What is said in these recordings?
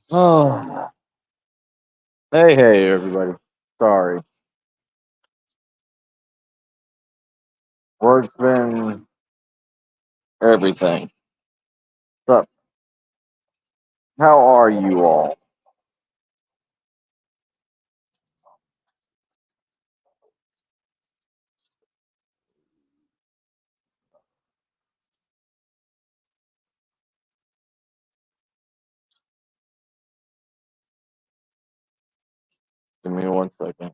Oh, hey, everybody. Sorry. Work's been everything. So, how are you all? Give me 1 second.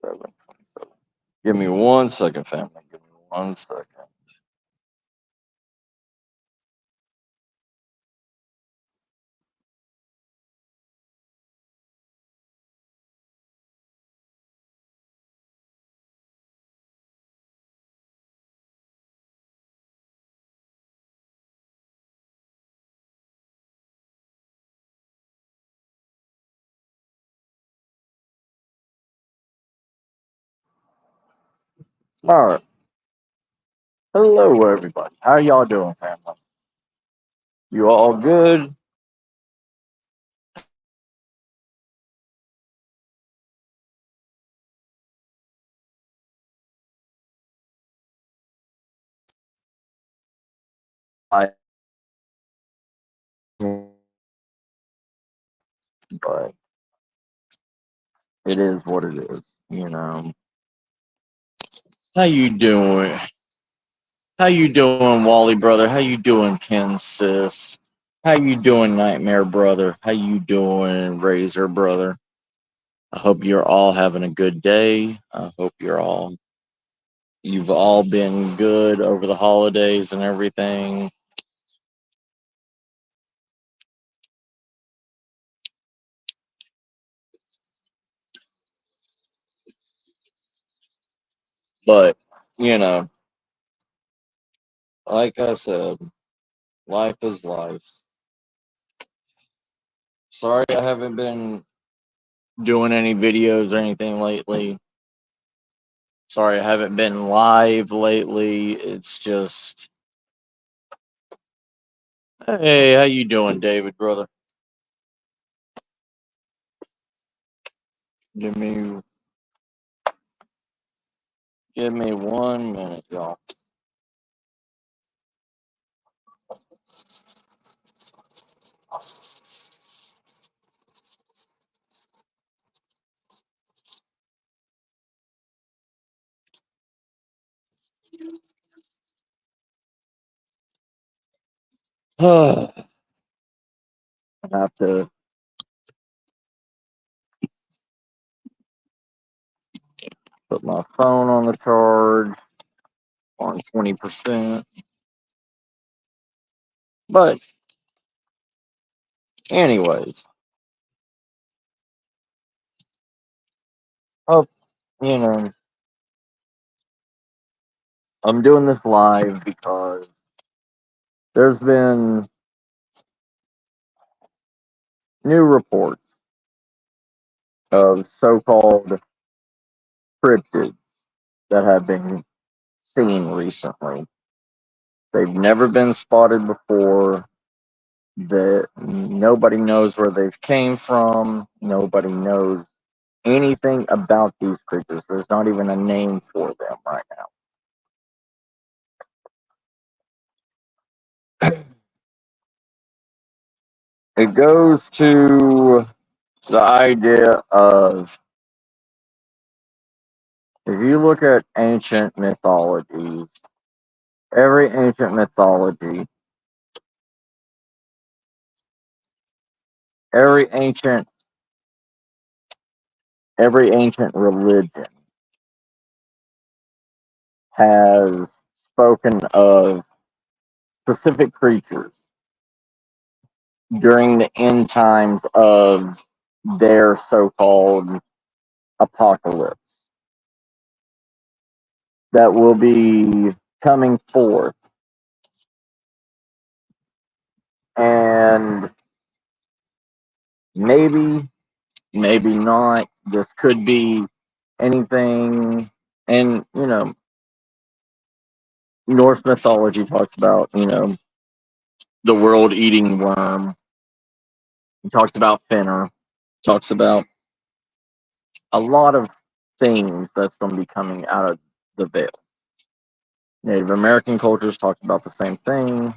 7:27. Give me 1 second, family. Give me 1 second. All right. Hello, everybody. How y'all doing, family? You all good? I, but it is what it is. You know. How you doing? How you doing, Wally brother? How you doing, Ken sis? How you doing, Nightmare brother? How you doing, Razor brother? I hope you're all having a good day. I hope you've all been good over the holidays and everything. But, you know, like I said, life is life. Sorry I haven't been doing any videos or anything lately. Sorry I haven't been live lately. It's just, hey, how you doing, David, brother? Give me give me 1 minute, y'all. I have to put my phone on the charge on 20%. But anyways, oh, you know, I'm doing this live because there's been new reports of so-called cryptids that have been seen recently. They've never been spotted before. That nobody knows where they've came from. Nobody knows anything about these creatures. There's not even a name for them right now. It goes to the idea of, if you look at ancient mythologies, every ancient mythology, every ancient every ancient religion has spoken of specific creatures during the end times of their so-called apocalypse that will be coming forth. And Maybe, maybe not. This could be anything. And, Norse mythology talks about, the world eating worm. It talks about Fenner. Talks about a lot of things that's going to be coming out of the veil. Native American cultures talked about the same thing.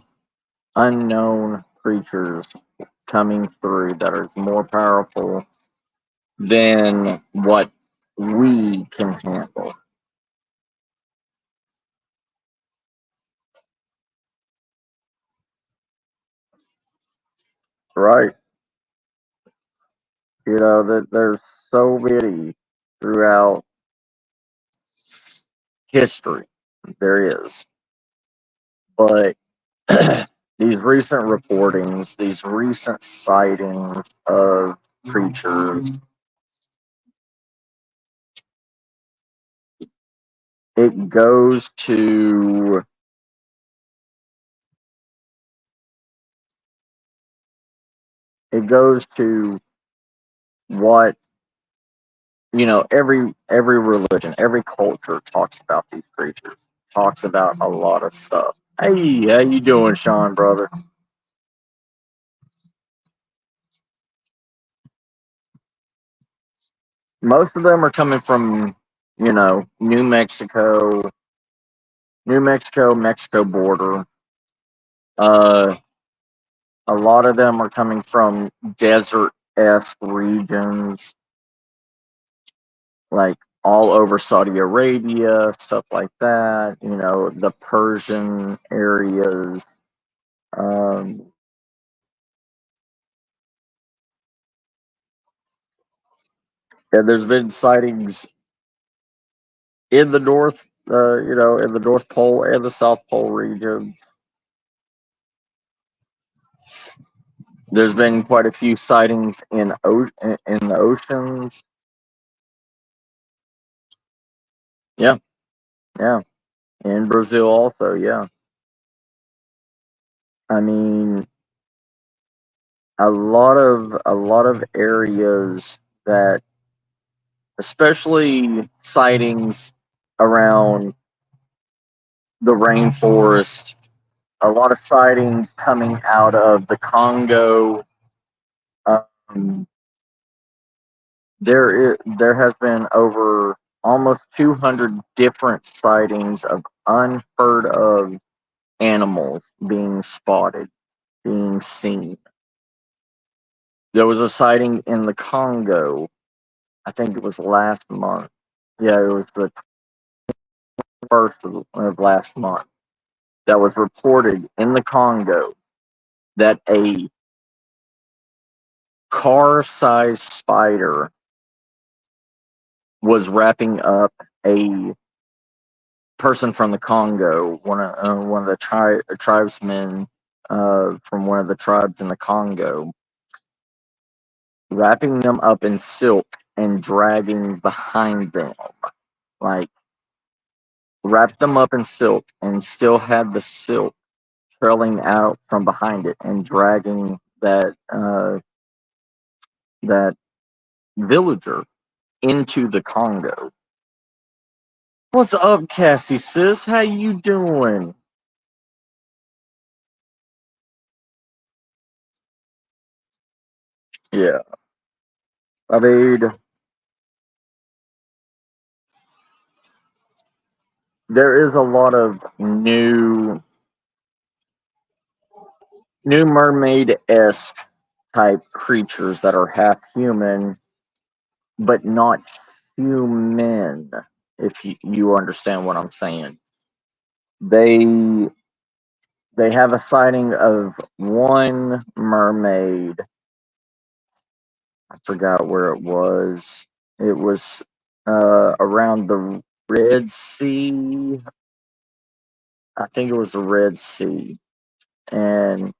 Unknown creatures coming through that are more powerful than what we can handle. Right? That there's so many throughout history. There is. But these recent reportings, these recent sightings of creatures, it goes to it goes to what every religion, every culture talks about these creatures, talks about a lot of stuff. Hey, how you doing, Sean, brother? Most of them are coming from, Mexico border. Uh, a lot of them are coming from desert-esque regions, like all over Saudi Arabia, stuff like that. The Persian areas. Um, yeah, there's been sightings in the north, in the North Pole and the South Pole regions. There's been quite a few sightings in the oceans. Yeah, yeah, in Brazil also. Yeah, I mean, a lot of areas that, especially sightings around the rainforest. A lot of sightings coming out of the Congo. Um, there has been over almost 200 different sightings of unheard of animals being spotted, being seen. There was a sighting in the Congo. I think it was last month. Yeah, it was the first of last month that was reported in the Congo that a car-sized spider was wrapping up a person from the Congo, one of the tribesmen from one of the tribes in the Congo, wrapping them up in silk and dragging behind them, like wrapped them up in silk and still had the silk trailing out from behind it and dragging that villager into the Congo. What's up, Cassie sis? How you doing? Yeah, I mean, there is a lot of new mermaid-esque type creatures that are half human, but not human. If you understand what I'm saying, they they have a sighting of one mermaid. I forgot where it was. It was around the Red Sea. I think it was the Red Sea. And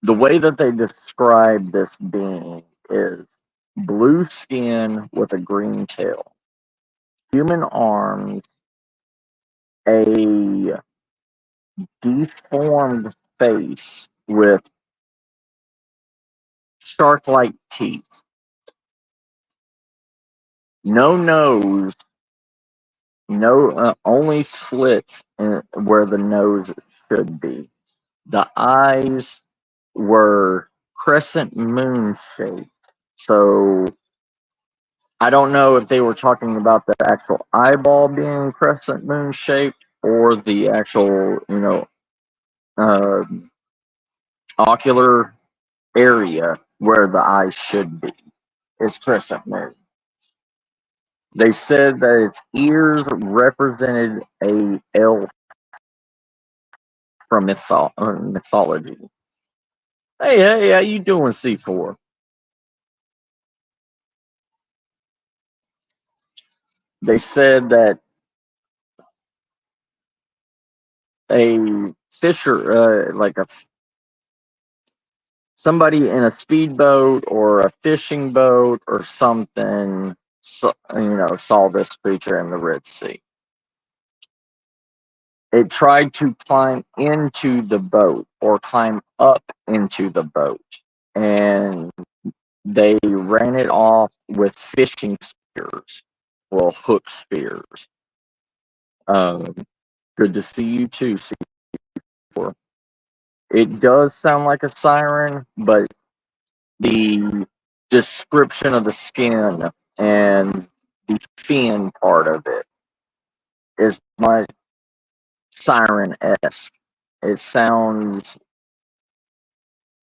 the way that they describe this being is blue skin with a green tail, human arms, a deformed face with shark-like teeth, no nose, no only slits where the nose should be. The eyes were crescent moon shaped. So I don't know if they were talking about the actual eyeball being crescent moon shaped or the actual, uh, ocular area where the eyes should be is crescent moon. They said that its ears represented a elf from mythology. Hey, how you doing, C4? They said that a fisher, like somebody in a speedboat or a fishing boat or something, saw this creature in the Red Sea. It tried to climb into the boat or climb up into the boat, and they ran it off with fishing spears, well, hook spears. Um, Good to see you too, C4. It does sound like a siren, but the description of the skin and the fin part of it is much siren-esque. It sounds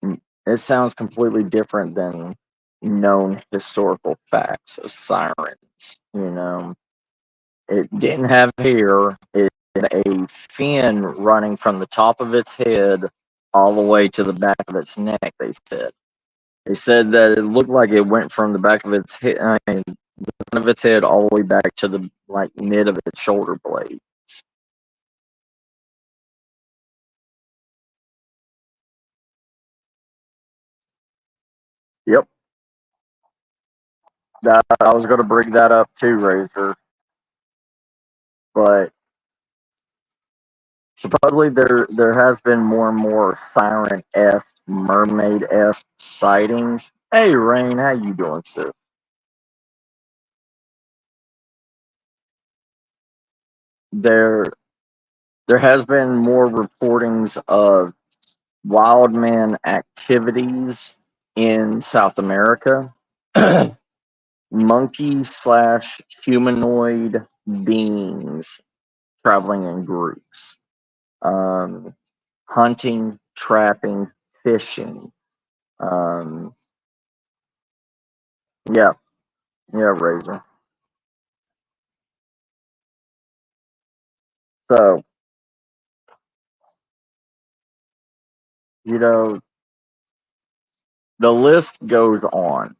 it sounds completely different than known historical facts of sirens. It didn't have hair. It had a fin running from the top of its head all the way to the back of its neck. They said that it looked like it went from the back of its head, the front of its head, all the way back to the mid of its shoulder blade. Yep, that I was going to bring that up too, Razor. But supposedly there has been more and more siren-esque, mermaid-esque sightings. Hey, Rain, how you doing, sis? There there has been more reportings of wild man activities in South America. Monkey slash humanoid beings traveling in groups, um, hunting, trapping, fishing. Um, yeah, yeah, Razor. So, you know, the list goes on.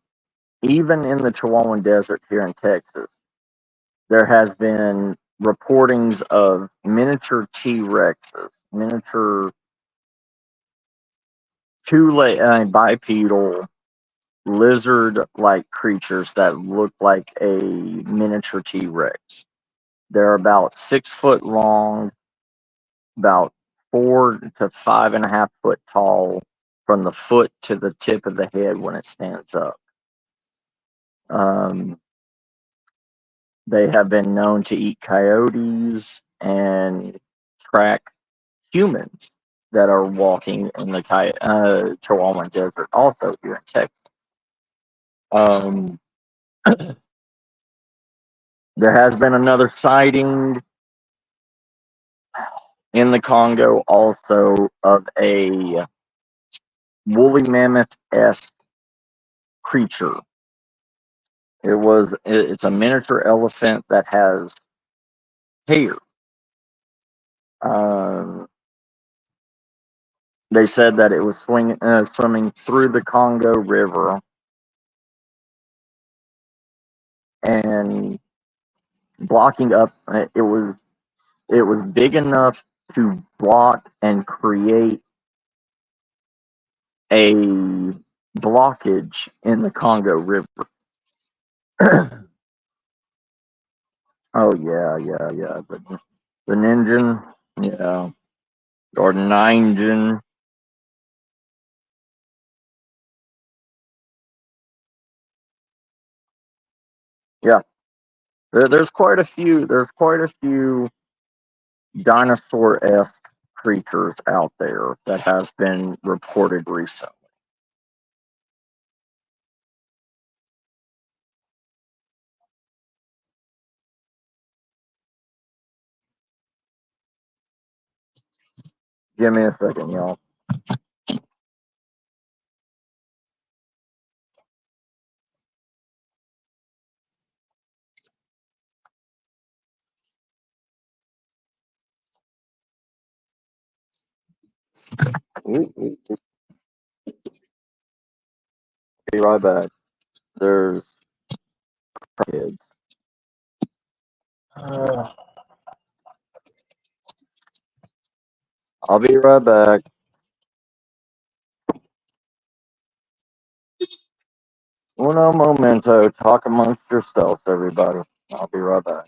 Even in the Chihuahuan Desert here in Texas, there has been reportings of miniature T-Rexes, miniature bipedal lizard-like creatures that look like a miniature T-Rex. They're about 6 foot long, about 4 to 5.5 foot tall from the foot to the tip of the head when it stands up. Um, they have been known to eat coyotes and track humans that are walking in the Chihuahuan Desert, also here in Texas. Um, there has been another sighting in the Congo also of a woolly mammoth-esque creature. It's a miniature elephant that has hair. Um, they said that it was swimming through the Congo River and blocking up. It was big enough to block and create a blockage in the Congo River. Oh yeah. The Ninja, yeah, or Ninja. Yeah, there's quite a few. There's quite a few dinosaur-esque creatures out there that has been reported recently. Give me a second, y'all. Be right back. There's kids. I'll be right back. Uno momento. Talk amongst yourselves, everybody. I'll be right back.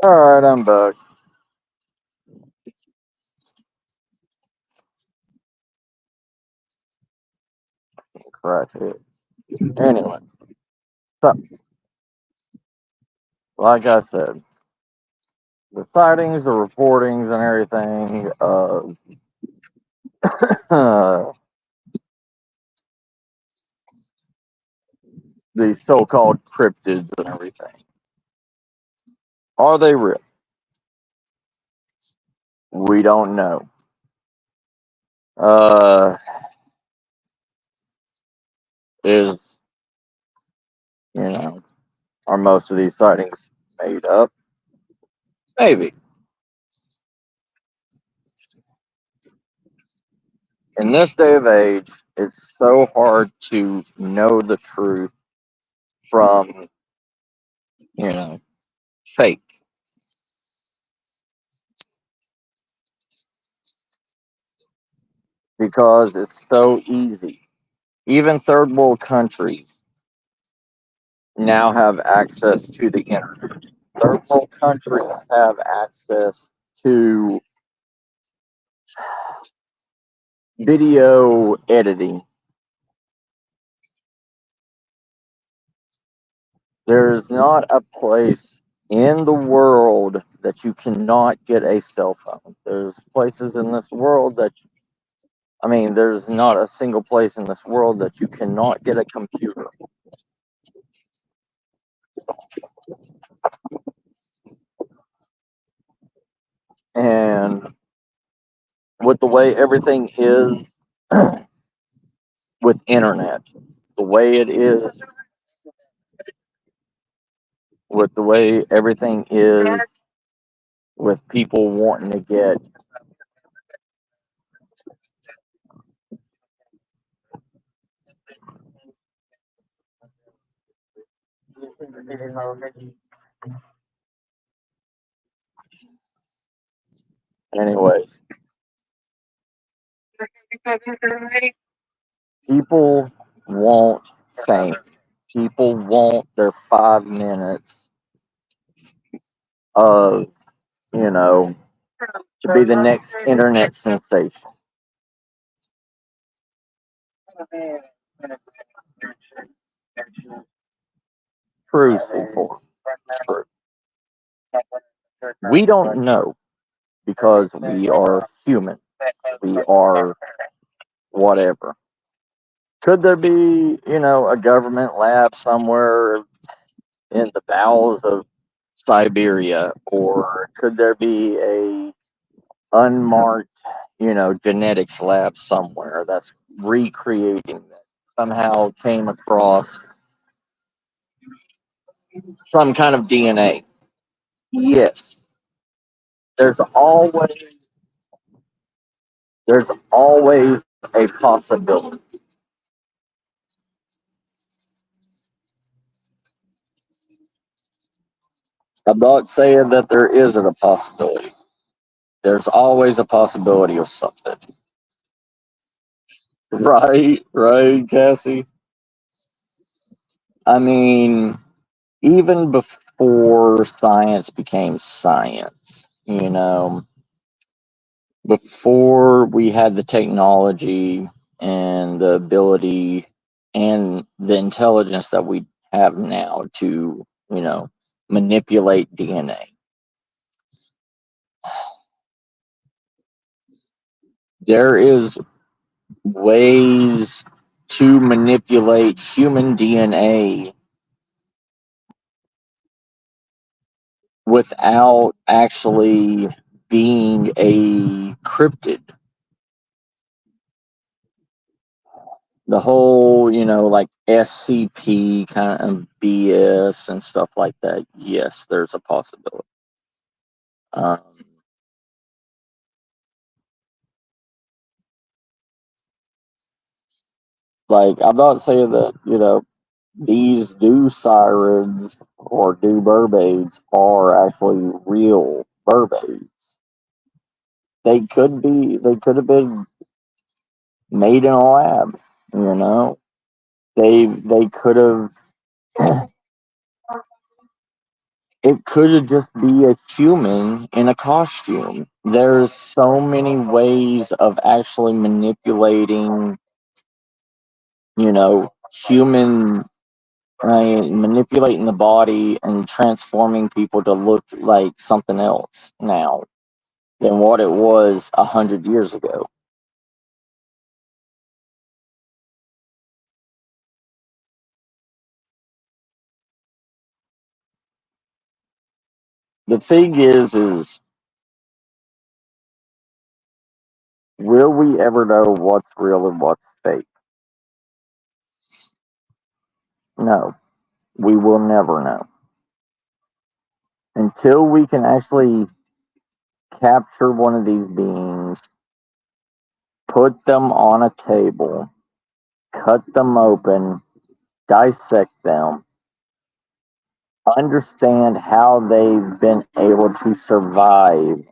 All right, I'm back. Correct. Anyway, so like I said, the sightings, the reportings, and everything of the so-called cryptids and everything, are they real? We don't know. Uh, is you know, are most of these sightings made up? Maybe. In this day of age, it's so hard to know the truth from, you know, fake because it's so easy. Even third world countries now have access to the internet. Third world countries have access to video editing. There's not a place in the world that you cannot get a cell phone. There's places in this world that, I mean, there's not a single place in this world that you cannot get a computer. And with the way everything is with internet, the way it is, with the way everything is with people wanting to get, anyways, people want fame. People want their 5 minutes of, you know, to be the next internet sensation. True, C4. True. We don't know because we are human. We are whatever. Could there be, a government lab somewhere in the bowels of Siberia, or could there be a unmarked, genetics lab somewhere that's recreating that somehow came across some kind of DNA? Yes, there's always there's always a possibility. I'm not saying that there isn't a possibility. There's always a possibility of something. Right, Cassie. I mean, even before science became science, before we had the technology and the ability and the intelligence that we have now to, manipulate DNA. There is ways to manipulate human DNA without actually being a cryptid. The whole, like SCP kind of BS and stuff like that. Yes, there's a possibility. Um, like, I'm not saying that, these do sirens or do mermaids are actually real mermaids. They could have been made in a lab, you know. They could have, it could have just be a human in a costume. There's so many ways of actually manipulating, human, manipulating the body and transforming people to look like something else now than what it was 100 years ago. The thing is, will we ever know what's real and what's fake? No, we will never know until we can actually capture one of these beings, put them on a table, cut them open, dissect them, understand how they've been able to survive.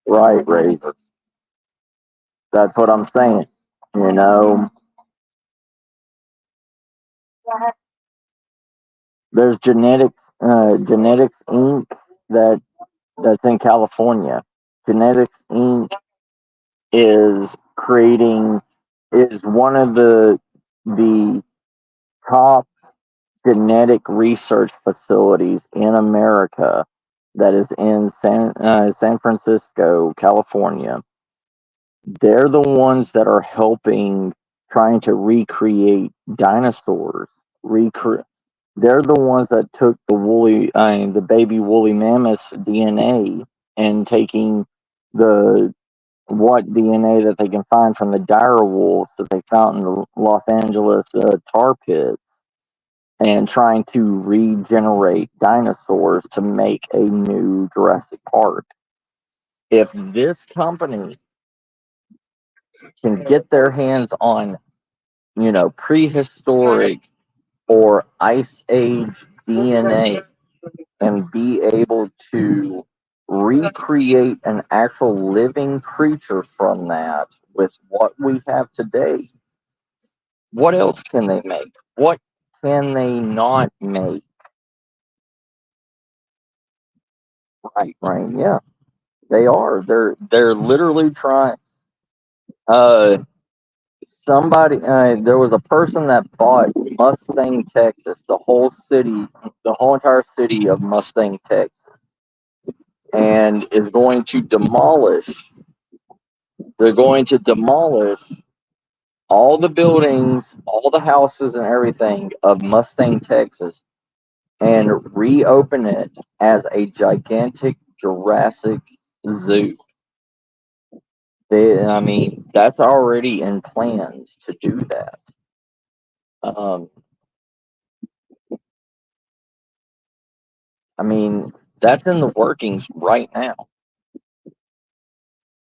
Right, Razor. That's what I'm saying. You know, There's Genetics Inc. That's in California. Genetics Inc. is creating is one of the top genetic research facilities in America that is in San Francisco, California. They're the ones that are helping trying to recreate dinosaurs. They're the ones that took the baby woolly mammoth's DNA and taking the what DNA that they can find from the dire wolves that they found in the Los Angeles tar pits and trying to regenerate dinosaurs to make a new Jurassic Park. If this company can get their hands on, prehistoric or ice age DNA and be able to recreate an actual living creature from that with what we have today, what else can they make? What can they not make? Right, yeah. They are. They're literally trying. Uh, there was a person that bought Mustang, Texas, the whole entire city of Mustang, Texas, and is going to demolish. They're going to demolish all the buildings, all the houses, and everything of Mustang, Texas, and reopen it as a gigantic Jurassic zoo. I mean, that's already in plans to do that. Um, I mean, that's in the workings right now.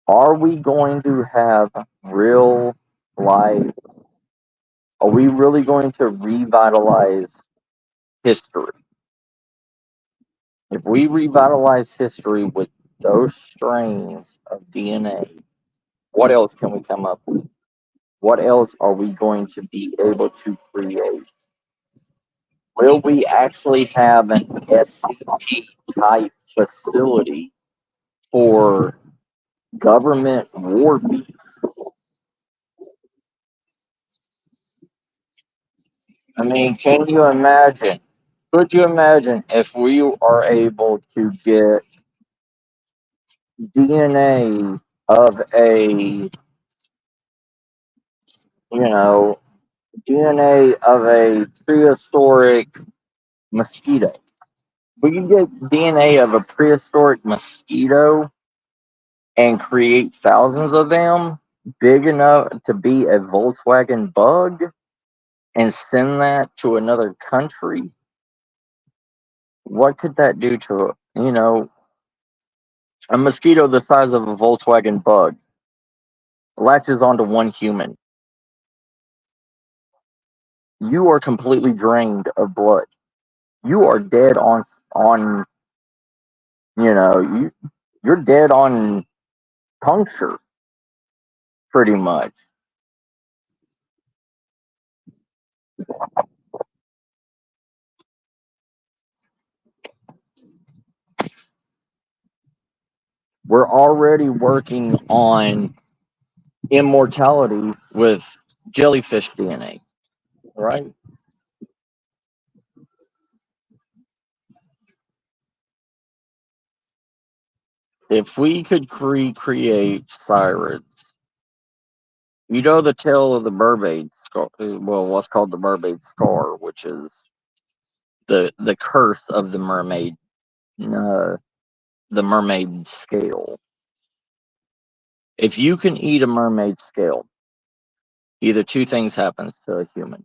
Are we going to have real life? Are we really going to revitalize history? If we revitalize history with those strains of DNA, what else can we come up with? What else are we going to be able to create? Will we actually have an SCP type facility for government war beasts? I mean, can you imagine? Could you imagine if we are able to get DNA of you know, DNA of a prehistoric mosquito? We can get DNA of a prehistoric mosquito and create thousands of them big enough to be a Volkswagen bug and send that to another country. What could that do to, a mosquito the size of a Volkswagen bug latches onto one human? You are completely drained of blood. You are dead on you're dead on puncture pretty much. We're already working on immortality with jellyfish DNA, right? If we could recreate sirens, the tale of the mermaid scar, well, what's called the mermaid scar, which is the curse of uh, the mermaid scale. If you can eat a mermaid scale, either two things happens to a human.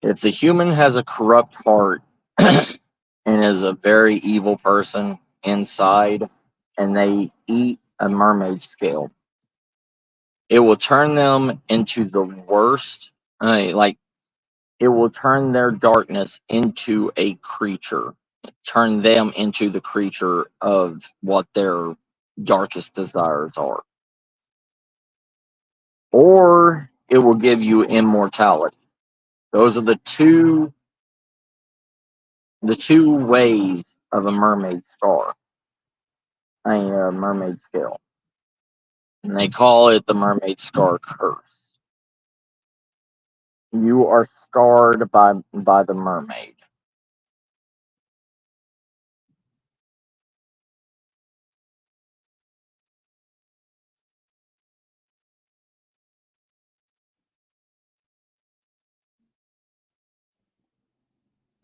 If the human has a corrupt heart and is a very evil person inside, and they eat a mermaid scale, it will turn them into the worst. Like, it will turn their darkness into a creature, turn them into the creature of what their darkest desires are. Or it will give you immortality. Those are the two ways of a mermaid scar, a mermaid scale, and they call it the mermaid scar curse. You are scarred by the mermaid.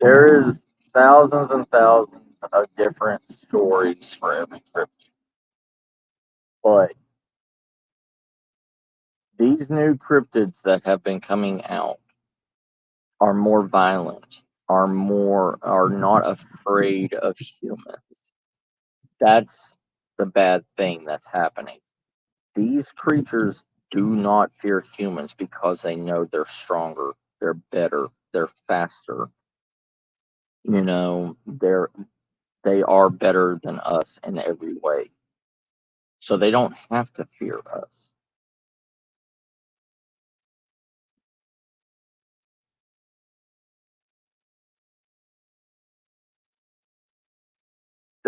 There is thousands and thousands of different stories for every cryptid, but these new cryptids that have been coming out are more violent, are not afraid of humans. That's the bad thing that's happening. These creatures do not fear humans because they know they're stronger, they're better, they're faster. They are better than us in every way. So they don't have to fear us.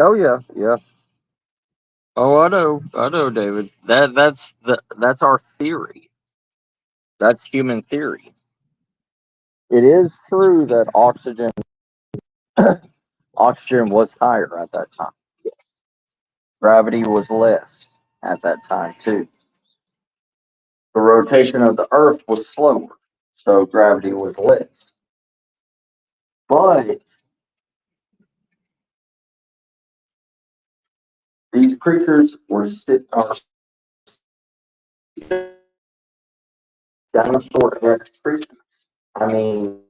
Oh yeah, yeah. Oh, I know, David. That's our theory. That's human theory. It is true that oxygen was higher at that time. Gravity was less at that time too. The rotation of the Earth was slower, so gravity was less. But these creatures are dinosaur-esque creatures. I mean,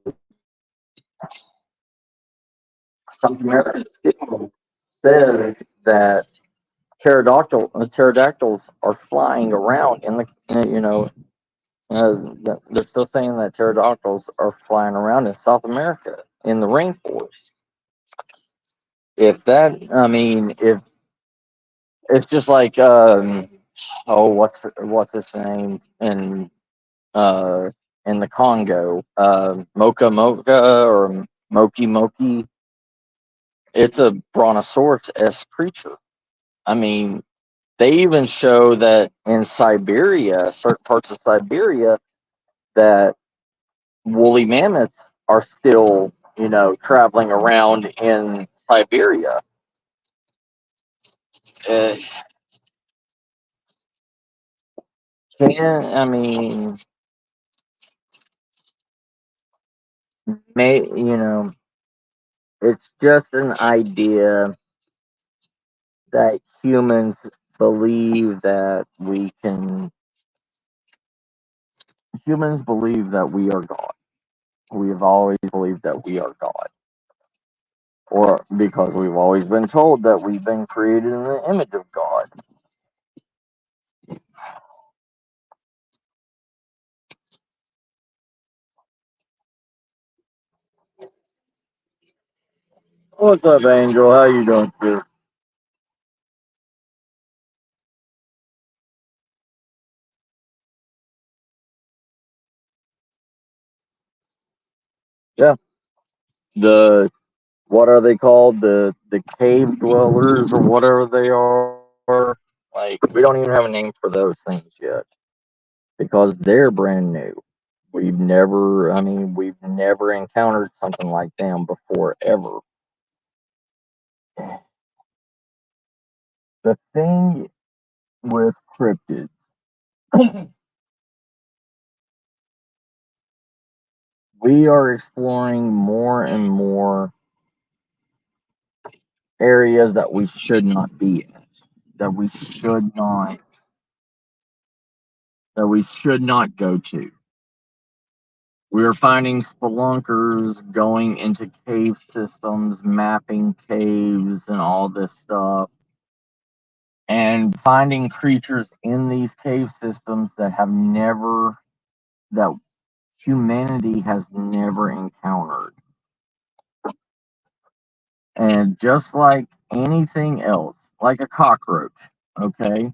South America still says that pterodactyls are flying around they're still saying that pterodactyls are flying around in South America in the rainforest. If it's just like what's his name uh in the Congo, Mocha Mocha or Moki Moki. It's a brontosaurus esque creature. I mean, they even show that in Siberia, certain parts of Siberia, that woolly mammoths are still, traveling around in Siberia. Uh, can I mean, may it's just an idea that believe that we can. Humans believe that we are God. We have always believed that we are God, or because we've always been told that we've been created in the image of God. What's up, Angel? How you doing, sis? Yeah. The what are they called? The cave dwellers or whatever they are. Like we don't even have a name for those things yet because they're brand new. We've never encountered something like them before ever. The thing with cryptids, we are exploring more and more areas that we should not be at, that we should not go to. We are finding spelunkers going into cave systems, mapping caves and all this stuff, and finding creatures in these cave systems that humanity has never encountered. And just like anything else, like a cockroach, okay?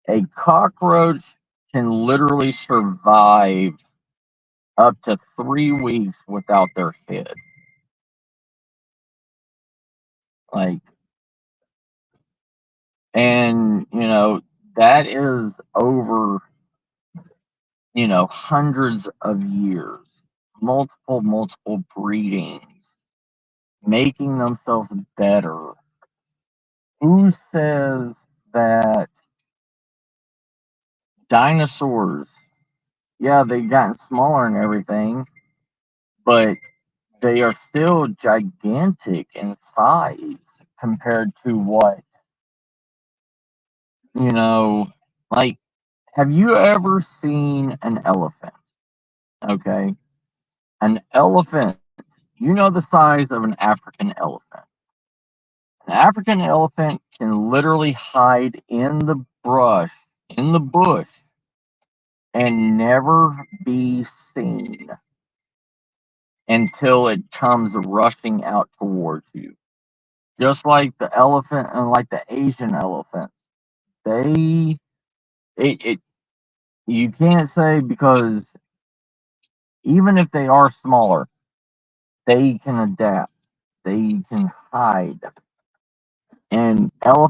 A cockroach can literally survive up to 3 weeks without their head. Like, and that is over hundreds of years, multiple breedings, making themselves better. Who says that dinosaurs, yeah, they've gotten smaller and everything, but they are still gigantic in size compared to what, you know, like, have you ever seen an elephant? Okay. An elephant, the size of an African elephant. An African elephant can literally hide in the brush, in the bush, and never be seen until it comes rushing out towards you. Just like the elephant and like the Asian elephants. They it you can't say, because even if they are smaller, they can adapt. They can hide. And elephants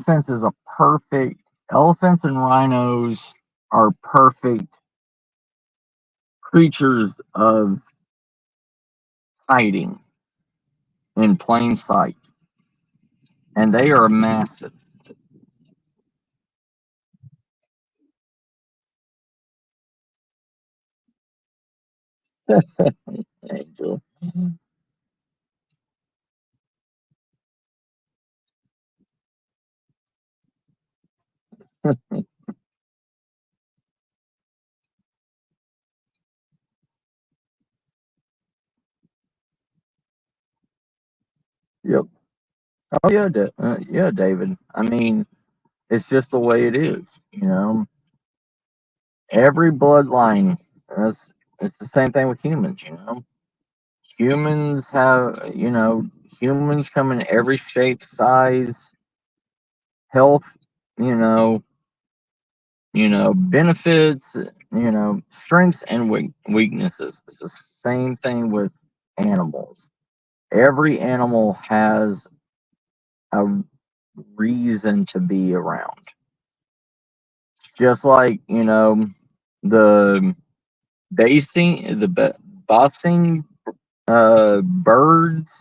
and rhinos are perfect creatures of hiding in plain sight. And they are massive. Angel. Yep. Oh yeah, yeah, David. I mean, it's just the way it is. Every bloodline. That's It's the same thing with humans. Humans have humans come in every shape, size, health. You know, benefits. Strengths and weaknesses. It's the same thing with animals. Every animal has a reason to be around. Just like the bossing birds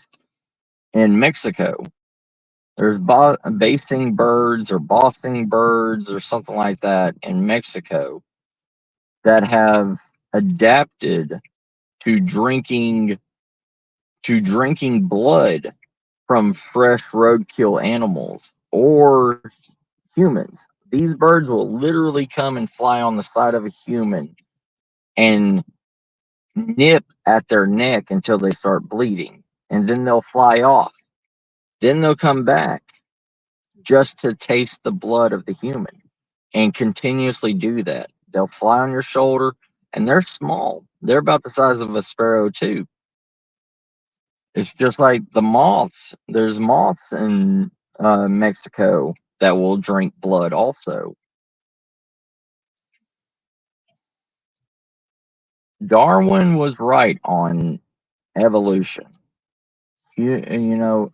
in Mexico. There's basing birds or bossing birds or something like that in Mexico that have adapted to drinking blood from fresh roadkill animals or humans. These birds will literally come and fly on the side of a human and nip at their neck until they start bleeding, and then they'll fly off. Then they'll come back just to taste the blood of the human and continuously do that. They'll fly on your shoulder, and they're small. They're about the size of a sparrow, too. It's just like the moths. There's moths in Mexico that will drink blood also. Darwin was right on evolution.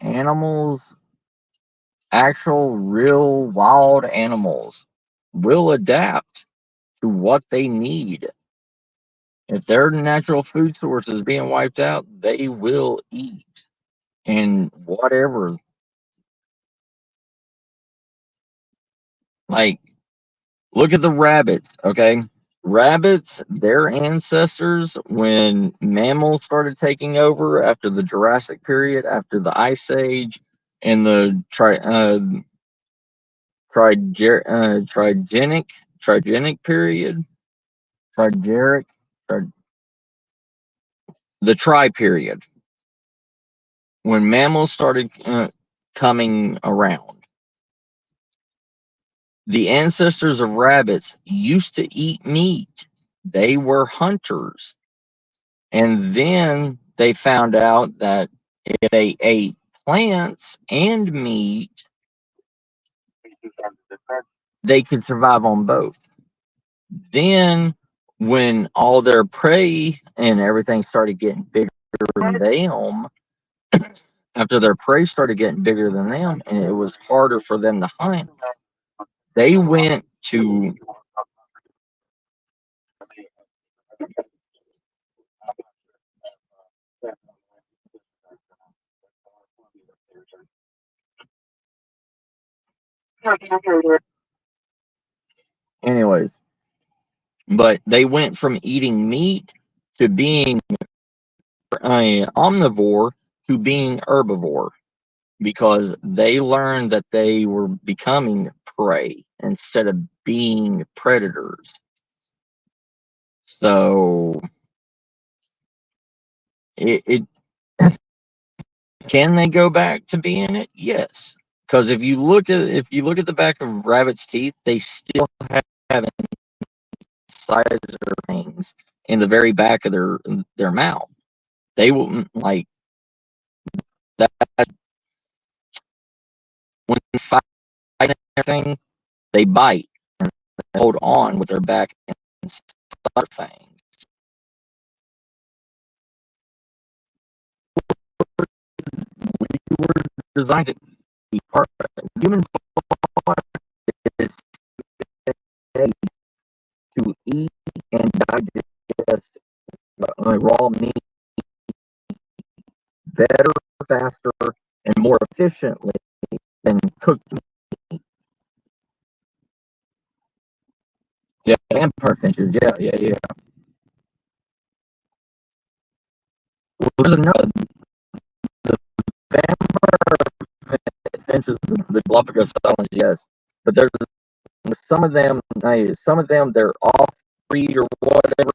Animals, actual, real, wild animals will adapt to what they need. If their natural food source is being wiped out, they will eat. And whatever. Like, look at the rabbits, okay? Rabbits, their ancestors, when mammals started taking over after the Jurassic period, after the Ice Age, and the trigenic period, trigeric, tri- the Tri period, when mammals started coming around, the ancestors of rabbits used to eat meat. They were hunters. And then they found out that if they ate plants and meat, they could survive on both. Then when all their prey and everything started getting bigger than them, after their prey started getting bigger than them, and it was harder for them to hunt, they went to anyways, but they went from eating meat to being omnivore to being herbivore because they learned that they were becoming prey instead of being predators. So it can they go back to being it? Yes, because if you look at the back of rabbits' teeth, they still have incisor things in the very back of their mouth. They will like that when they fight and everything. They bite and hold on with their back and side fang. We were designed to be part of it. Human body is made to eat and digest raw meat better, faster, and more efficiently than cooked meat. Yeah, vampire finches. Yeah, yeah, yeah. Well, there's another. The vampire finches, the Galapagos Islands, yes, but there's some of them. They're off breed or whatever,